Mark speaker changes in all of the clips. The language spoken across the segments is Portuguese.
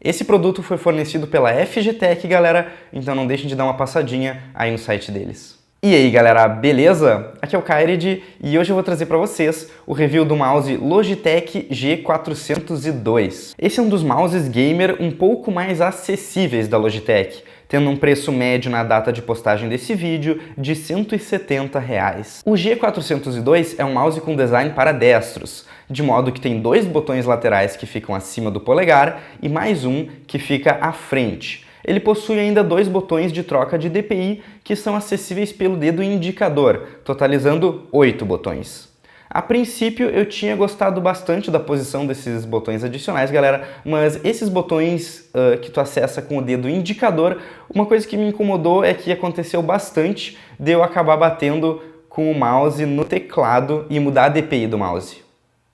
Speaker 1: Esse produto foi fornecido pela FG Tech, galera, então não deixem de dar uma passadinha aí no site deles. E aí galera, beleza? Aqui é o Kairid e hoje eu vou trazer para vocês o review do mouse Logitech G402. Esse é um dos mouses gamer um pouco mais acessíveis da Logitech, tendo um preço médio na data de postagem desse vídeo de R$ 170. O G402 é um mouse com design para destros, de modo que tem dois botões laterais que ficam acima do polegar e mais um que fica à frente. Ele possui ainda dois botões de troca de DPI que são acessíveis pelo dedo indicador, totalizando 8 botões. A princípio eu tinha gostado bastante da posição desses botões adicionais, galera, mas esses botões que tu acessa com o dedo indicador, uma coisa que me incomodou é que aconteceu bastante de eu acabar batendo com o mouse no teclado e mudar a DPI do mouse.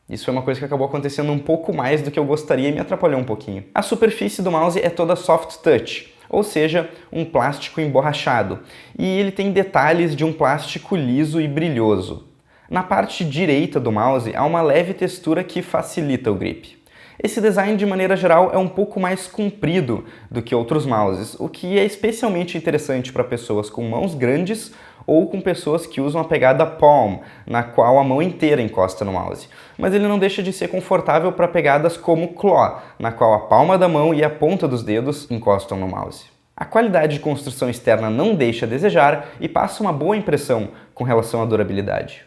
Speaker 1: Isso foi uma coisa que acabou acontecendo um pouco mais do que eu gostaria e me atrapalhou um pouquinho. A superfície do mouse é toda soft touch, ou seja, um plástico emborrachado, e ele tem detalhes de um plástico liso e brilhoso. Na parte direita do mouse há uma leve textura que facilita o grip. Esse design, de maneira geral, é um pouco mais comprido do que outros mouses, o que é especialmente interessante para pessoas com mãos grandes ou com pessoas que usam a pegada palm, na qual a mão inteira encosta no mouse. Mas ele não deixa de ser confortável para pegadas como claw, na qual a palma da mão e a ponta dos dedos encostam no mouse. A qualidade de construção externa não deixa a desejar e passa uma boa impressão com relação à durabilidade.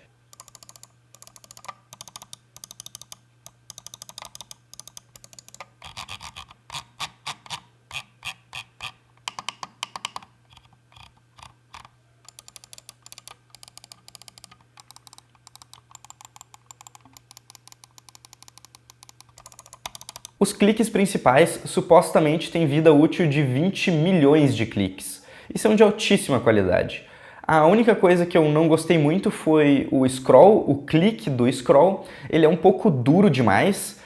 Speaker 1: Os cliques principais supostamente têm vida útil de 20 milhões de cliques e são de altíssima qualidade. A única coisa que eu não gostei muito foi o scroll, o clique do scroll. Ele é um pouco duro demais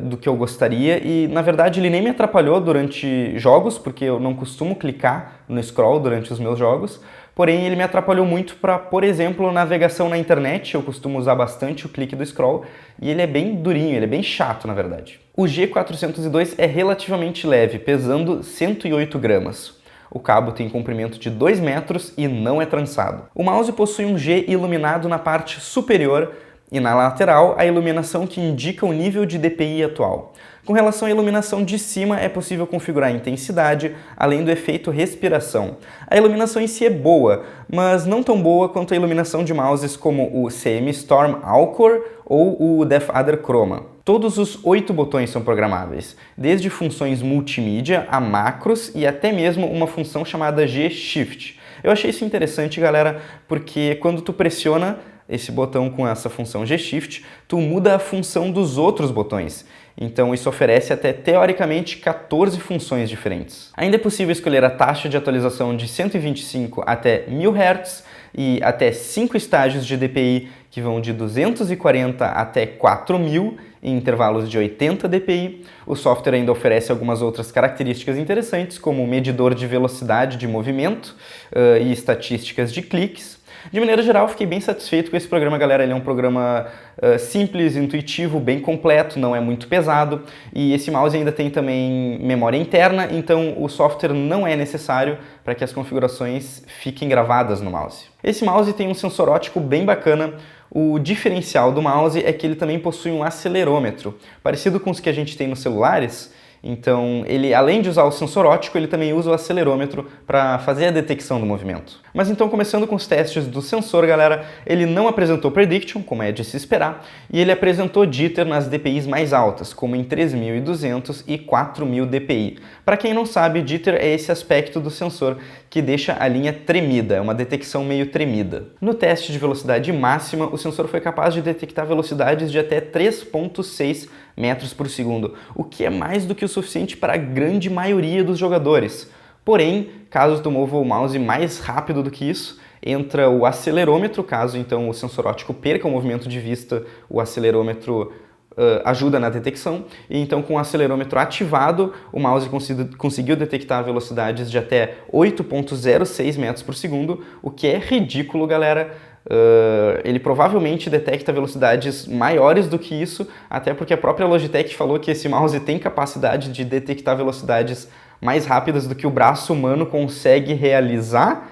Speaker 1: do que eu gostaria e, na verdade, ele nem me atrapalhou durante jogos, porque eu não costumo clicar no scroll durante os meus jogos. Porém, ele me atrapalhou muito para, por exemplo, navegação na internet. Eu costumo usar bastante o clique do scroll e ele é bem durinho, ele é bem chato, na verdade. O G402 é relativamente leve, pesando 108 gramas. O cabo tem comprimento de 2 metros e não é trançado. O mouse possui um G iluminado na parte superior e na lateral a iluminação que indica o nível de DPI atual. Com relação à iluminação de cima, é possível configurar a intensidade, além do efeito respiração. A iluminação em si é boa, mas não tão boa quanto a iluminação de mouses como o CM Storm Alcor ou o Death Adder Chroma. Todos os 8 botões são programáveis, desde funções multimídia a macros e até mesmo uma função chamada G-Shift. Eu achei isso interessante, galera, porque quando tu pressiona esse botão com essa função G-Shift, tu muda a função dos outros botões. Então isso oferece até, teoricamente, 14 funções diferentes. Ainda é possível escolher a taxa de atualização de 125 até 1000 Hz e até 5 estágios de DPI que vão de 240 até 4000 em intervalos de 80 dpi. O software ainda oferece algumas outras características interessantes, como medidor de velocidade de movimento e estatísticas de cliques. De maneira geral, fiquei bem satisfeito com esse programa, galera. Ele é um programa simples, intuitivo, bem completo, não é muito pesado. E esse mouse ainda tem também memória interna, então o software não é necessário para que as configurações fiquem gravadas no mouse. Esse mouse tem um sensor óptico bem bacana. O diferencial do mouse é que ele também possui um acelerômetro, parecido com os que a gente tem nos celulares. Então, ele, além de usar o sensor óptico, ele também usa o acelerômetro para fazer a detecção do movimento. Mas então, começando com os testes do sensor, galera, ele não apresentou Prediction, como é de se esperar, e ele apresentou Jitter nas DPIs mais altas, como em 3200 e 4000 DPI. Para quem não sabe, Jitter é esse aspecto do sensor que deixa a linha tremida, é uma detecção meio tremida. No teste de velocidade máxima, o sensor foi capaz de detectar velocidades de até 3,6 metros por segundo, o que é mais do que o suficiente para a grande maioria dos jogadores. Porém, caso tu mova o mouse mais rápido do que isso, entra o acelerômetro. Caso então o sensor óptico perca o movimento de vista, o acelerômetro ajuda na detecção. E então, com o acelerômetro ativado, o mouse conseguiu detectar velocidades de até 8,06 metros por segundo, o que é ridículo, galera. Ele provavelmente detecta velocidades maiores do que isso, até porque a própria Logitech falou que esse mouse tem capacidade de detectar velocidades mais rápidas do que o braço humano consegue realizar.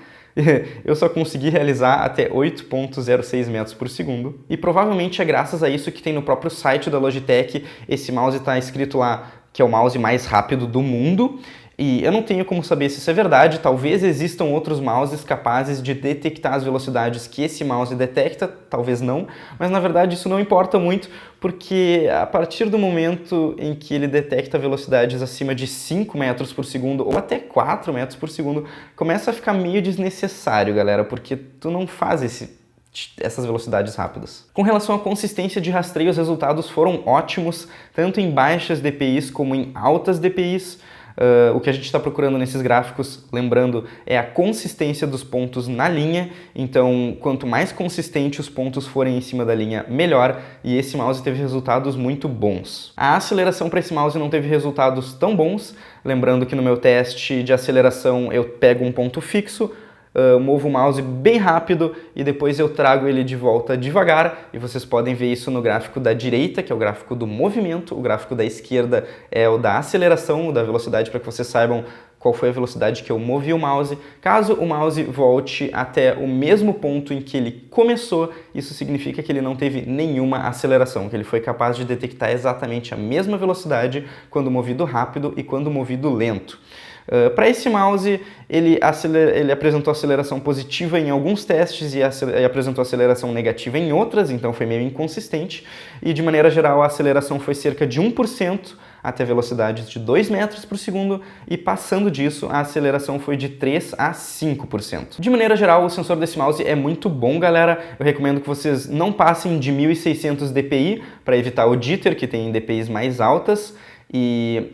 Speaker 1: Eu só consegui realizar até 8.06 metros por segundo. E provavelmente é graças a isso que tem no próprio site da Logitech, esse mouse está escrito lá que é o mouse mais rápido do mundo. E eu não tenho como saber se isso é verdade, talvez existam outros mouses capazes de detectar as velocidades que esse mouse detecta, talvez não, mas na verdade isso não importa muito, porque a partir do momento em que ele detecta velocidades acima de 5 metros por segundo ou até 4 metros por segundo, começa a ficar meio desnecessário, galera, porque tu não faz essas velocidades rápidas. Com relação à consistência de rastreio, os resultados foram ótimos, tanto em baixas DPIs como em altas DPIs. O que a gente está procurando nesses gráficos, lembrando, é a consistência dos pontos na linha, então quanto mais consistente os pontos forem em cima da linha, melhor, e esse mouse teve resultados muito bons. A aceleração para esse mouse não teve resultados tão bons, lembrando que no meu teste de aceleração eu pego um ponto fixo, movo o mouse bem rápido e depois eu trago ele de volta devagar, e vocês podem ver isso no gráfico da direita, que é o gráfico do movimento, o gráfico da esquerda é o da aceleração, o da velocidade, para que vocês saibam qual foi a velocidade que eu movi o mouse. Caso o mouse volte até o mesmo ponto em que ele começou, isso significa que ele não teve nenhuma aceleração, que ele foi capaz de detectar exatamente a mesma velocidade quando movido rápido e quando movido lento. Para esse mouse, ele apresentou aceleração positiva em alguns testes e apresentou aceleração negativa em outras, então foi meio inconsistente. E de maneira geral, a aceleração foi cerca de 1% até velocidades de 2 metros por segundo, e passando disso, a aceleração foi de 3 a 5%. De maneira geral, o sensor desse mouse é muito bom, galera. Eu recomendo que vocês não passem de 1600 dpi para evitar o jitter, que tem DPIs mais altas. E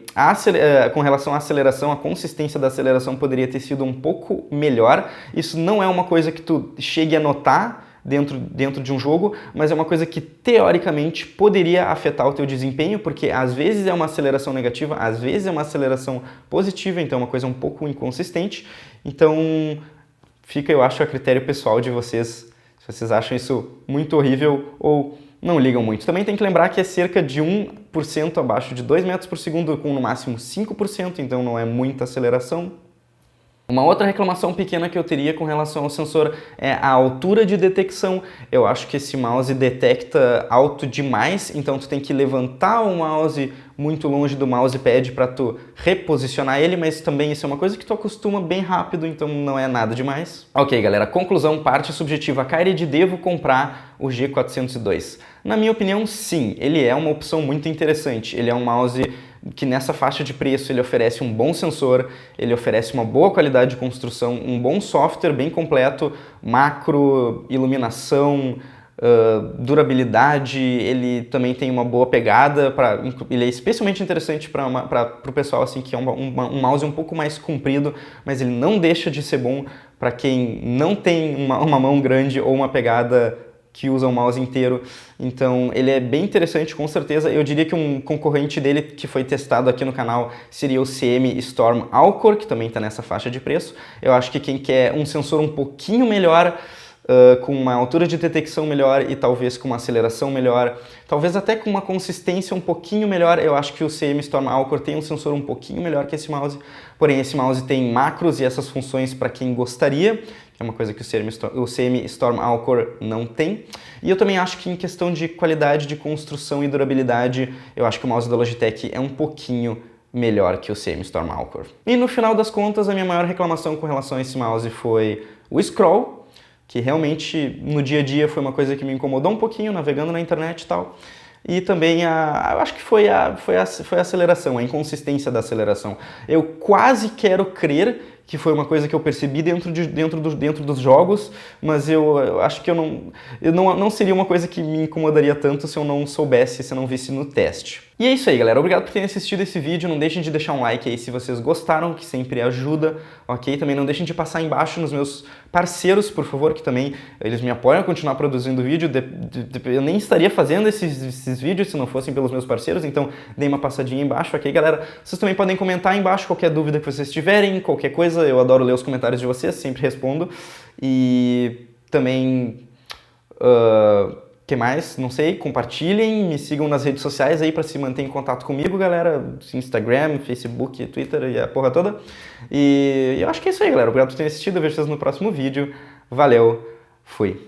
Speaker 1: com relação à aceleração, a consistência da aceleração poderia ter sido um pouco melhor. Isso não é uma coisa que tu chegue a notar dentro de um jogo, mas é uma coisa que teoricamente poderia afetar o teu desempenho, porque às vezes é uma aceleração negativa, às vezes é uma aceleração positiva, então é uma coisa um pouco inconsistente. Então fica, eu acho, a critério pessoal de vocês, se vocês acham isso muito horrível ou não ligam muito. Também tem que lembrar que é cerca de 1% abaixo de 2 metros por segundo, com no máximo 5%, então não é muita aceleração. Uma outra reclamação pequena que eu teria com relação ao sensor é a altura de detecção. Eu acho que esse mouse detecta alto demais, então tu tem que levantar o mouse muito longe do mousepad para tu reposicionar ele, mas também isso é uma coisa que tu acostuma bem rápido, então não é nada demais. Ok, galera, conclusão, parte subjetiva. Kyrid, devo comprar o G402? Na minha opinião, sim, ele é uma opção muito interessante. Ele é um mouse que nessa faixa de preço ele oferece um bom sensor, ele oferece uma boa qualidade de construção, um bom software bem completo, macro, iluminação, durabilidade, ele também tem uma boa pegada, ele é especialmente interessante para o pessoal assim, que é um mouse um pouco mais comprido, mas ele não deixa de ser bom para quem não tem uma mão grande ou uma pegada que usa o mouse inteiro. Então ele é bem interessante, com certeza. Eu diria que um concorrente dele que foi testado aqui no canal seria o CM Storm Alcor, que também está nessa faixa de preço. Eu acho que quem quer um sensor um pouquinho melhor, com uma altura de detecção melhor e talvez com uma aceleração melhor, talvez até com uma consistência um pouquinho melhor, eu acho que o CM Storm Alcor tem um sensor um pouquinho melhor que esse mouse, porém esse mouse tem macros e essas funções para quem gostaria, que é uma coisa que o CM Storm Alcor não tem. E eu também acho que em questão de qualidade de construção e durabilidade, eu acho que o mouse da Logitech é um pouquinho melhor que o CM Storm Alcor. E no final das contas, a minha maior reclamação com relação a esse mouse foi o scroll, que realmente no dia a dia foi uma coisa que me incomodou um pouquinho, navegando na internet e tal. E também eu acho que foi a aceleração, a inconsistência da aceleração. Eu quase quero crer que foi uma coisa que eu percebi dentro dos jogos, mas eu acho que não seria uma coisa que me incomodaria tanto se eu não soubesse, se eu não visse no teste. E é isso aí, galera. Obrigado por terem assistido esse vídeo. Não deixem de deixar um like aí se vocês gostaram, que sempre ajuda, ok? Também não deixem de passar embaixo nos meus parceiros, por favor, que também eles me apoiam a continuar produzindo vídeo. Eu nem estaria fazendo esses vídeos se não fossem pelos meus parceiros, então deem uma passadinha embaixo, ok, galera? Vocês também podem comentar aí embaixo qualquer dúvida que vocês tiverem, qualquer coisa. Eu adoro ler os comentários de vocês, sempre respondo. E também Que mais? Não sei, compartilhem, me sigam nas redes sociais aí para se manter em contato comigo, galera. Instagram, Facebook, Twitter e a porra toda. E eu acho que é isso aí, galera. Obrigado por terem assistido. Eu vejo vocês no próximo vídeo. Valeu, fui.